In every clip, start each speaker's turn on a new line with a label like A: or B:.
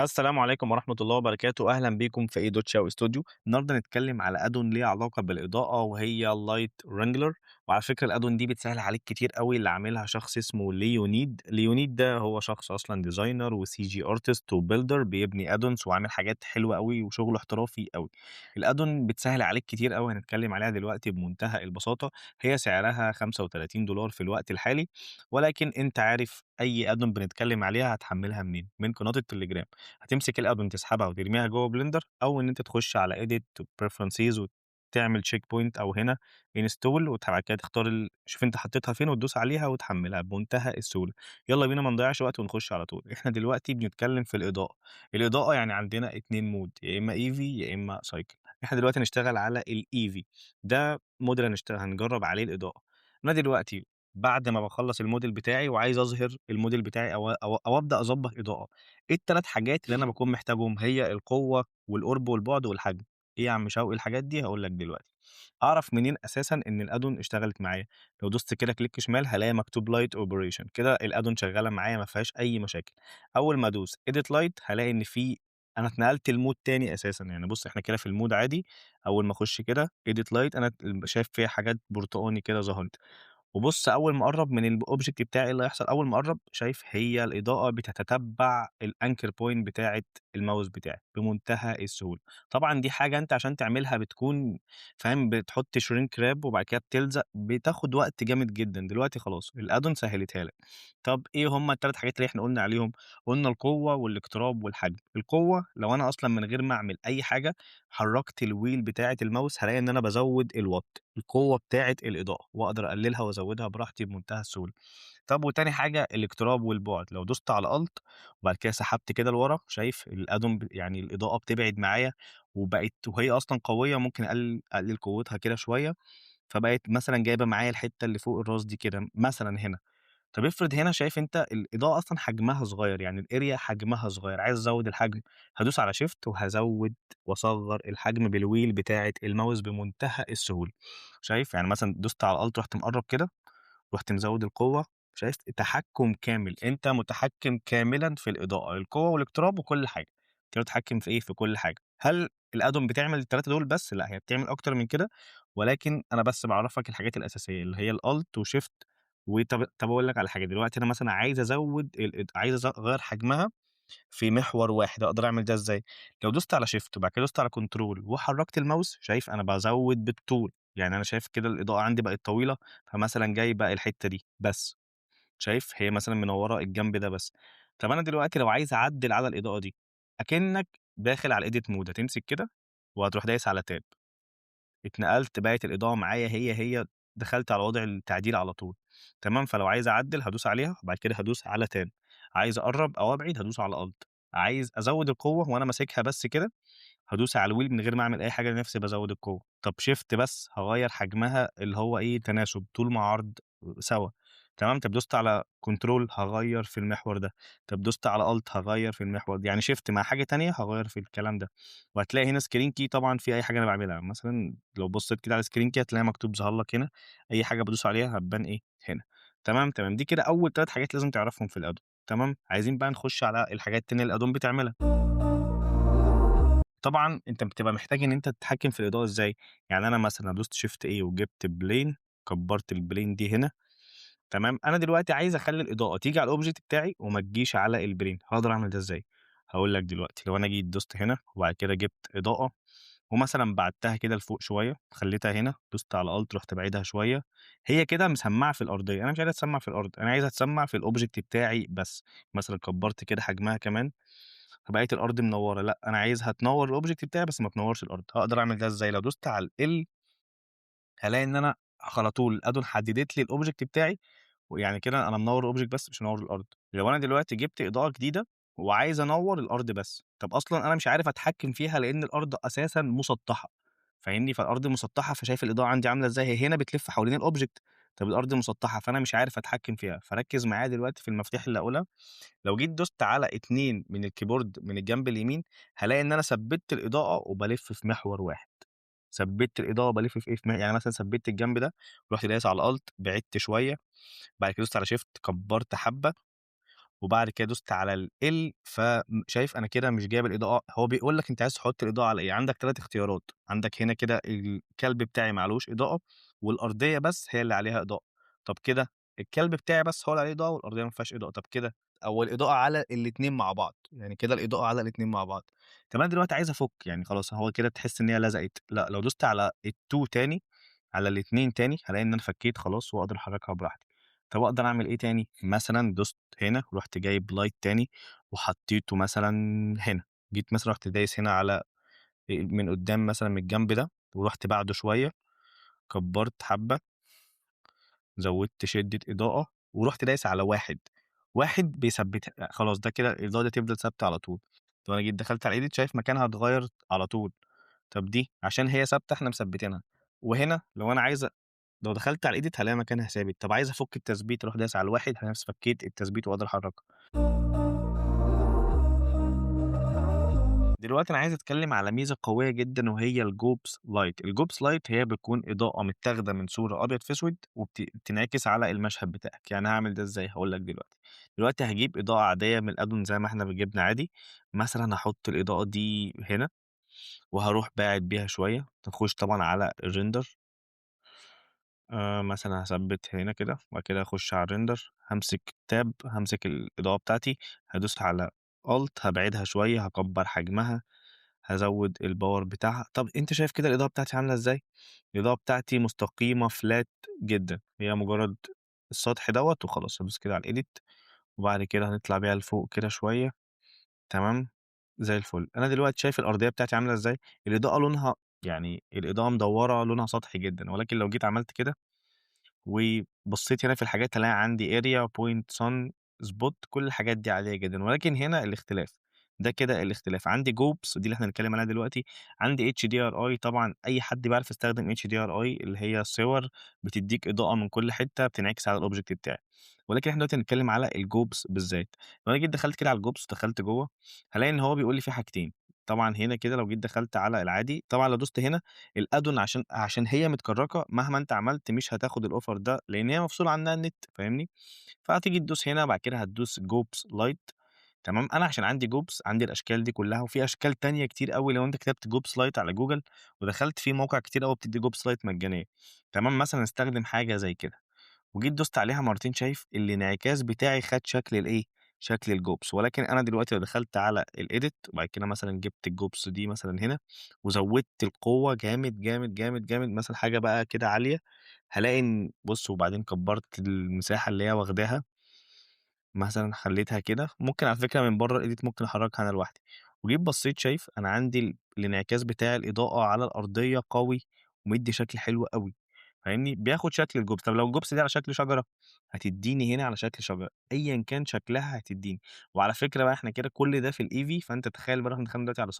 A: السلام عليكم ورحمة الله وبركاته، أهلا بيكم في دوتشاو استوديو. النهارده نتكلم على أدون ليها علاقة بالإضاءة وهي اللايت رانجلر. وعلى فكرة الأدون دي بتسهل عليك كتير قوي، اللي عاملها شخص اسمه ليونيد ده هو شخص أصلا ديزاينر وسي جي ارتست وبيلدر، بيبني أدونز وعامل حاجات حلوة قوي وشغله احترافي قوي. الأدون بتسهل عليك كتير قوي، هنتكلم عليها دلوقتي بمنتهى البساطة. هي سعرها $35 في الوقت الحالي، ولكن أنت عارف أي أدون بنتكلم عليها هتحملها منين؟ من قناة التليجرام. هتمسك الأدوم تسحبها وترميها جوه بلندر، أو إن أنت تخش على edit preferences وتعمل check point أو هنا install وبعد كده تختار شوف أنت حطيتها فين وتدوس عليها وتحملها بمنتهى السهولة. يلا بينا ما نضيعش وقت ونخش على طول. إحنا دلوقتي بنتكلم في الإضاءة. الإضاءة يعني عندنا اتنين مود، يا إما EV يا إما cycle. إحنا دلوقتي هنشتغل على ال EV. ده موديل هنجرب عليه الإضاءة. أنا دلوقتي بعد ما باخلّص الموديل بتاعي وعايز أظهر الموديل بتاعي أو أبدأ أضبّط إضاءة. إيه ال3 حاجات اللي أنا باكون محتاجهم؟ هي القوة والقُرب والبُعد والحجم. إيه يا عم شوقي الحاجات دي؟ هاقول لك دلوقتي. أعرف منين أساسًا إن الأدون اشتغلت معايا؟ لو دوست كده كليك شمال هالاقي مكتوب light operation، كده الأدون شغّالة معايا ما فيهاش أي مشاكل. أول ما أدوس edit light هالاقي إن أنا اتنقلت لmood تاني أساسًا. يعني بُص إحنا كده في الmood عادي. أول ما أخش كده edit light أنا شايف فيها حاجات برتقاني كده ظهرت. وبُص أول ما أقرّب من الobject بتاعي إيه اللي هيحصل؟ أول ما أقرّب شايف هي الإضاءة بتتتبع الanchor point بتاعة الماوس بتاعي بمنتهى السهولة. طبعًا دي حاجة أنت عشان تعملها بتكون فاهم، بتحط shrink wrap وبعد كده بتلزق، بتاخد وقت جامد جدًا. دلوقتي خلاص الadd-on سهّلتها لك. طب إيه هم ال3 حاجات اللي إحنا قُلنا عليهم؟ قُلنا القوة والاقتراب والحجم. القوة لو أنا أصلًا من غير ما أعمل أي حاجة حرّكت الwheel بتاعة الماوس هالاقي إن أنا بازوّد الwatt، القوة بتاعة الإضاءة، وأقدر أقللها وأزوّدها براحتي بمنتهى السهولة. طب وتاني حاجة الاقتراب والبُعد. لو دوست على Alt وبعد كده سحبت كده لورا شايف الأدوم يعني الإضاءة بتبعد معايا وهي أصلًا قوية، ممكن أقلل قوتها كده شوية، فبقت مثلًا جايبة معايا الحتة اللي فوق الراس دي كده مثلًا هنا. طب افرض هنا شايف أنت الإضاءة أصلًا حجمها صغير، يعني الarea حجمها صغير، عايز أزوّد الحجم، هادوس على Shift وهازوّد وأصغّر الحجم بالwheel بتاعة الماوس بمنتهى السهولة. شايف؟ يعني مثلًا دوست على Alt رُحت مقرّب كده، رُحت مزوّد القوة. شايف؟ تحكُّم كامل، أنت متحكِّم كاملًا في الإضاءة، القوة والاقتراب وكل حاجة. أنت متحكِّم في إيه؟ في كل حاجة. هل الأدوم بتعمل ال3 دول بس؟ لأ، هي بتعمل أكتر من كده، ولكن أنا بس باعرّفك الحاجات الأساسية اللي هي الAlt وShift طب أقول لك على حاجة. دلوقتي أنا مثلًا عايز أزوّد عايز أغيّر حجمها في محور واحد، أقدر أعمل ده إزاي؟ لو دوست على Shift وبعد كده دوست على Control وحرّكت الماوس، شايف أنا بازوّد بالطول. يعني أنا شايف كده الإضاءة عندي بقت طويلة، فمثلًا جايبة الحتّة دي بس. شايف؟ هي مثلًا منوّرة الجنب ده بس. طب أنا دلوقتي لو عايز أعدِّل على الإضاءة دي، أكنّك داخل على الEdit Mode، هتمسك كده وهتروح دايس على Tab. اتنقلت بقت الإضاءة معايا هي، دخلت على وضع التعديل على طول. تمام. فلو عايز أعدِّل هادوس عليها وبعد كده هادوس على Tab. عايز أقرّب أو أبعد هادوس على Alt. عايز أزوّد القوة وأنا ماسكها بس كده، هادوس على الwheel من غير ما أعمل أي حاجة لنفسي بازوّد القوة. طب Shift بس هاغيّر حجمها اللي هو إيه، تناسب طول مع عرض سوا. تمام. طب دوست على Control هاغيّر في المحور ده. طب دوست على Alt هاغيّر في المحور ده. يعني Shift مع حاجة تانية هاغيّر في الكلام ده. وهتلاقي هنا screen key طبعًا في أي حاجة أنا باعملها. مثلًا لو بصيت كده على screen key هتلاقيها مكتوب ظهر لك هنا، أي حاجة بادوس عليها هتبان إيه، هنا. تمام، تمام. دي كده أول 3 حاجات لازم تعرفهم في الadd-on. تمام. عايزين بقى نخش على الحاجات التانية اللي الadd-on بتعملها. طبعًا أنت بتبقى محتاج إن أنت تتحكم في الإضاءة إزاي. يعني أنا مثلًا دوست Shift A وجِبت plane، كبّرت الplane دي هنا. تمام. أنا دلوقتي عايز أخلّي الإضاءة تيجي على الobject بتاعي وما تجيش على الplane. هاقدر أعمل ده إزاي؟ هاقول لك دلوقتي. لو أنا جيت دوست هنا وبعد كده جِبت إضاءة ومثلًا بعدتها كده لفوق شوية، خلّيتها هنا، دوست على Alt رُحت باعدها شوية، هي كده مسمّعة في الأرضية. أنا مش عايزها تسمّع في الأرض، أنا عايزها تسمّع في الobject بتاعي بس. مثلًا كبّرت كده حجمها كمان فبقت الأرض منوّرة. لأ، أنا عايزها تنوّر الobject بتاعي بس ما تنوّرش الأرض. هاقدر أعمل ده إزاي؟ لو دوست على الL هالاقي إن أنا على طول الأدون حددت لي الobject بتاعي، ويعني كده أنا منوّر الobject بس مش منوّر الأرض. لو أنا دلوقتي جِبت إضاءة جديدة وعايز أنوّر الأرض بس، طب أصلًا أنا مش عارف أتحكّم فيها لإن الأرض أساسًا مسطّحة، فاهمني؟ فالأرض مسطّحة فشايف الإضاءة عندي عاملة إزاي، هي هنا بتلِف حوالين الobject. طب الأرض مسطّحة فأنا مش عارف أتحكّم فيها. فركّز معايا دلوقتي في المفاتيح اللي هاقولها. لو جيت دوست على 2 من الكيبورد من الجنب اليمين، هالاقي إن أنا ثبّتت الإضاءة وبالِف في محور واحد. ثبّتت الإضاءة وبالِف في إيه، يعني مثلًا ثبّتت الجنب ده، رُحت دايس على Alt بعدت شوية، بعد كده دوست على Shift كبّرت حبّة، وبعد كده دوست على الL شايف أنا كده مش جايب الإضاءة، هو بيقول لك أنت عايز تحط الإضاءة على إيه، عندك 3 اختيارات، عندك هنا كده الكلب بتاعي ما عليهوش إضاءة، والأرضية بس هي اللي عليها إضاءة، طب كده الكلب بتاعي بس هو اللي عليه إضاءة والأرضية ما فيهاش إضاءة، طب كده أو الإضاءة على الاتنين مع بعض، يعني كده الإضاءة على الاتنين مع بعض. طب أنا دلوقتي عايز أفُك، يعني خلاص هو كده تحس إن هي لزقت، لأ لو دوست على ال2 تاني، على الاتنين تاني، هالاقي إن أنا فكيت خلاص وأقدر أحركها براحتي. طب أقدر أعمل إيه تاني؟ مثلًا دوست هنا، رُحت جايب light تاني وحطيته مثلًا هنا، جيت مثلًا رُحت دايس هنا على من قدّام مثلًا من الجنب ده، ورُحت باعده شوية، كبّرت حبّة، زوّدت شدة إضاءة، ورُحت دايس على 1، 1 بيثبّتها، خلاص ده كده الإضاءة دي هتفضل ثابتة على طول. طب أنا جيت دخلت على edit شايف مكانها اتغيّر على طول، طب دي عشان هي ثابتة إحنا مثبّتينها، وهنا لو دخلت على الedit هالاقي مكانها ثابت، طب عايز أفُك التثبيت أروح دايس على ال1 هالاقي نفسي فكيت التثبيت وأقدر أحرّكها. دلوقتي أنا عايز أتكلم على ميزة قوية جدًا وهي الGoops Light. الGoops Light هي بتكون إضاءة متاخدة من صورة أبيض في أسود بتنعكس على المشهد بتاعك، يعني هاعمل ده إزاي؟ هاقول لك دلوقتي. دلوقتي هاجيب إضاءة عادية من الأدون زي ما إحنا جبنا عادي، مثلًا هاحط الإضاءة دي هنا وهاروح باعد بيها شوية، نخش طبعًا على الrender، مثلًا هاثبّت هنا كده، وبعد كده أخُش على الrender، هامسك tab، هامسك الإضاءة بتاعتي، هادوس على alt، هابعدها شوية، هاكبّر حجمها، هازوّد الpower بتاعها. طَب أنت شايف كده الإضاءة بتاعتي عاملة إزاي؟ الإضاءة بتاعتي مستقيمة flat جدًا، هي مجرّد السطح دوّة وخلاص، هادوس كده على الedit، وبعد كده هنطلع بيها لفوق كده شوية، تمام، زي الفل. أنا دلوقتي شايف الأرضية بتاعتي عاملة إزاي؟ الإضاءة لونها يعني الإضاءة مدوّرة، لونها سطحي جدًا، ولكن لو جيت عملت كده وبصيت هنا في الحاجات هالاقي عندي area point sun spot كل الحاجات دي عادية جدًا، ولكن هنا الاختلاف، ده كده الاختلاف، عندي Goops دي اللي إحنا هنتكلم عليها دلوقتي، عندي HDRI طبعًا أي حد بيعرف يستخدم HDRI اللي هي صور بتدّيك إضاءة من كل حتة بتنعكس على الobject بتاعك، ولكن إحنا دلوقتي هنتكلم على الGoops بالذات. لو أنا جيت دخلت كده على الGoops ودخلت جوّه، هالاقي إن هو بيقول لي في حاجتين، طبعًا هنا كده لو جيت دخلت على العادي، طبعًا لو دوست هنا الأدون عشان هي متكرّكة مهما أنت عملت مش هتاخد الoffer ده، لإن هي مفصول عنها النت فاهمني؟ فهتيجي تدوس هنا بعد كده هتدوس Groups Lite، تمام، أنا عشان عندي Groups عندي الأشكال دي كلّها وفي أشكال تانية كتير أوي لو أنت كتبت Groups Lite على جوجل ودخلت في مواقع كتير أوي بتدّي Groups Lite مجانية، تمام، مثلًا استخدم حاجة زي كده. وجيت دوست عليها مرتين شايف الانعكاس بتاعي خد شكل الإيه، شكل الجوبس، ولكن أنا دلوقتي لو دخلت على الedit وبعد كده مثلًا جبت الجوبس دي مثلًا هنا وزوّدت القوة جامد، جامد، جامد، جامد، مثلًا حاجة بقى كده عالية، هالاقي إن بُص وبعدين كبّرت المساحة اللي هي واخداها، مثلًا خلّيتها كده، ممكن على فكرة من برّه الedit ممكن أحرّكها أنا لوحدي، وجيت بصّيت شايف أنا عندي الانعكاس بتاع الإضاءة على الأرضية قوي ومدّي شكل حلو أوي. فاهمني؟ بياخد شكل الجبس، طب لو الجبس دي على شكل شجرة، هتدّيني هنا على شكل شجرة، أيًا كان شكلها هتدّيني، وعلى فكرة بقى إحنا كده كل ده في الEV، فأنت تخيل بقى إحنا دخلنا دلوقتي على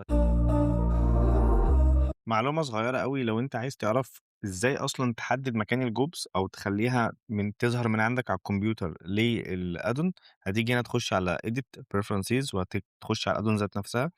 A: معلومة صغيرة أوي لو أنت عايز تعرف إزاي أصلًا تحدد مكان الجوبس أو تخلّيها تظهر من عندك على الكمبيوتر للأدون، هتيجي هنا تخش على edit preferences تخش على الأدون ذات نفسها،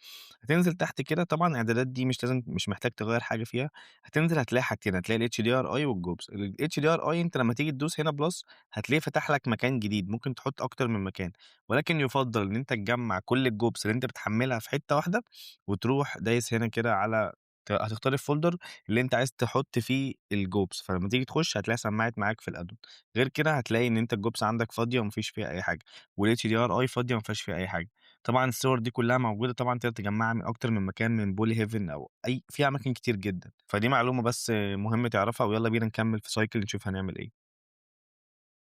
A: هتنزل تحت كده طبعًا الإعدادات دي مش محتاج تغيّر حاجة فيها، هتنزل هتلاقي حاجتين، هتلاقي الHDRI والجوبس، الHDRI أنت لمّا تيجي تدوس هنا plus هتلاقيه فتح لك مكان جديد، ممكن تحط أكتر من مكان، ولكن يُفضّل إن أنت تجمّع كل الجوبس اللي أنت بتحمّلها في حتة واحدة، وتروح دايس هنا كده على هتختار الfolder اللي أنت عايز تحط فيه الجوبس، فلمّا تيجي تخش هتلاقيها سمّعت معاك في الأدون، غير كده هتلاقي إن أنت الجوبس عندك فاضية وما فيش فيها أي حاجة، والHDRI فاضية وما فيهاش فيها أي حاجة. طبعًا الصور دي كلّها موجودة طبعًا تقدر تجمّعها من أكتر من مكان من polyheaven أو في أماكن كتير جدًا، فدي معلومة بس مهم تعرفها ويالّا بينا نكمّل في cycle نشوف هنعمل إيه.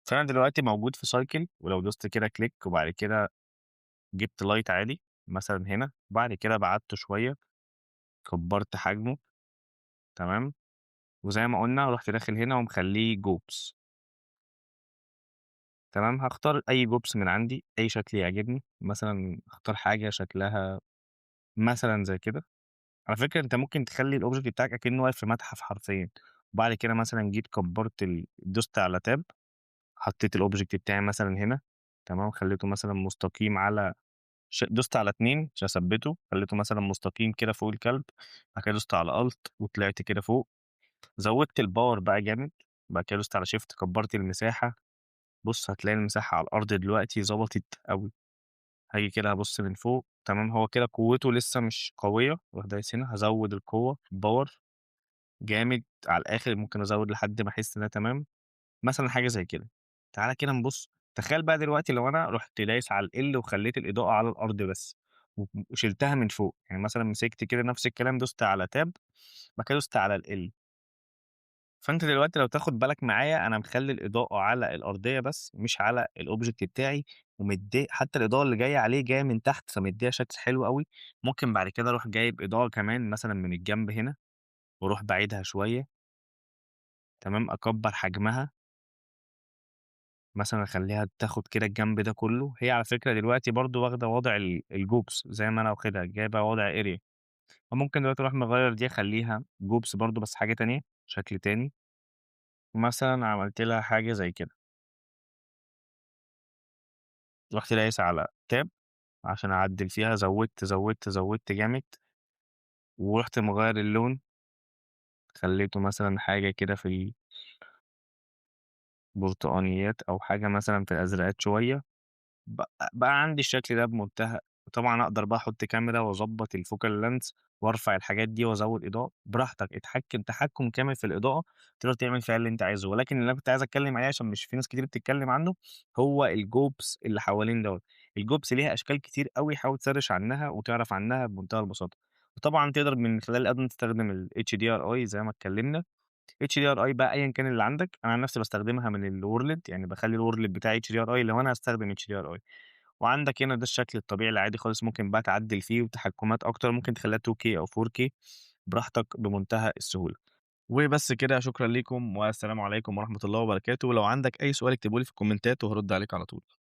A: فأنا دلوقتي موجود في cycle ولو دوست كده click وبعد كده جِبت light عادي مثلًا هنا، وبعد كده بعدته شوية، كبّرت حجمه، تمام، وزي ما قُلنا رُحت داخل هنا ومخلّيه جوبس، تمام، هاختار أي جوبس من عندي، أي شكل يعجبني، مثلًا هاختار حاجة شكلها مثلًا زي كده. على فكرة أنت ممكن تخلّي الobject بتاعك أكنه واقف في متحف حرفيًا، وبعد كده مثلًا جيت كبّرت دوست على tab، حطيت الobject بتاعي مثلًا هنا، تمام، خلّيته مثلًا مستقيم على دوست على 2 عشان أثبّته، خلّيته مثلًا مستقيم كده فوق الكلب، بعد كده دوست على alt وطلعت كده فوق، زوّدت الpower بقى جامد، بعد كده دوست على shift كبّرت المساحة، بُص هتلاقي المساحة على الأرض دلوقتي ضبطت أوي، هاجي كده هابُص من فوق تمام، هو كده قوته لسه مش قوية، أروح دايس هنا هازوّد القوة power جامد على الآخر، ممكن أزوّد لحد ما أحس إن أنا تمام، مثلًا حاجة زي كده. تعالَ كده نبُص، تخيل بقى دلوقتي لو أنا رُحت دايس على الL وخلّيت الإضاءة على الأرض بس، وشِلتها من فوق، يعني مثلًا مسكت كده نفس الكلام دوست على tab بعد كده دوست على الL. فأنت دلوقتي لو تاخد بالك معايا أنا مخلّي الإضاءة على الأرضية بس، مش على الobject بتاعي، حتى الإضاءة اللي جاية عليه جاية من تحت، فمدّيها شكل حلو أوي. ممكن بعد كده أروح جايب إضاءة كمان مثلًا من الجنب هنا، وأروح باعيدها شوية، تمام، أكبّر حجمها، مثلًا أخلّيها تاخد كده الجنب ده كلّه. هي على فكرة دلوقتي برضه واخدة وضع الجوبس زي ما أنا واخدها، جايبة وضع area. فممكن دلوقتي أروح مغيّر دي أخلّيها جوبس برضه بس حاجة تانية، شكل تاني، مثلًا عملت لها حاجة زي كده. رُحت دايس على tab عشان أعدّل فيها، زوّدت، زوّدت، زوّدت جامد، ورُحت مغيّر اللون، خلّيته مثلًا حاجة كده في البرتقانيات أو حاجة مثلًا في الأزرقات شوية. بقى عندي الشكل ده بمنتهى. طبعًا أقدر بقى أحُط كاميرا وأضبّط الfocal length وأرفع الحاجات دي وأزوّد إضاءة، براحتك اتحكّم تحكُّم كامل في الإضاءة، تقدر تعمل فيها اللي أنت عايزه. ولكن اللي أنا كنت عايز أتكلّم عليه عشان مش في ناس كتير بتتكلّم عنّه، هو الجوبس اللي حوالين دوّة. الجوبس ليها أشكال كتير أوي، حاول تسرِّش عنّها وتعرف عنّها بمنتهى البساطة. وطبعًا تقدر من خلال الأداة تستخدم الHDRI زي ما اتكلّمنا. HDRI بقى أيًا كان اللي عندك، أنا عن نفسي باستخدمها من الWorld، يعني باخلّي الWorld بتاعي HDRI لو أنا هاستخدم HDRI. وعندك هنا ده الشكل الطبيعي العادي خالص، ممكن بقى تعدّل فيه وتحكُّمات أكتر، ممكن تخلّيها 2K أو 4K براحتك بمنتهى السهولة. وبس كده، شكرًا ليكم والسلام عليكم ورحمة الله وبركاته. ولو عندك أي سؤال اكتبه لي في الكومنتات وهارُد عليك على طول.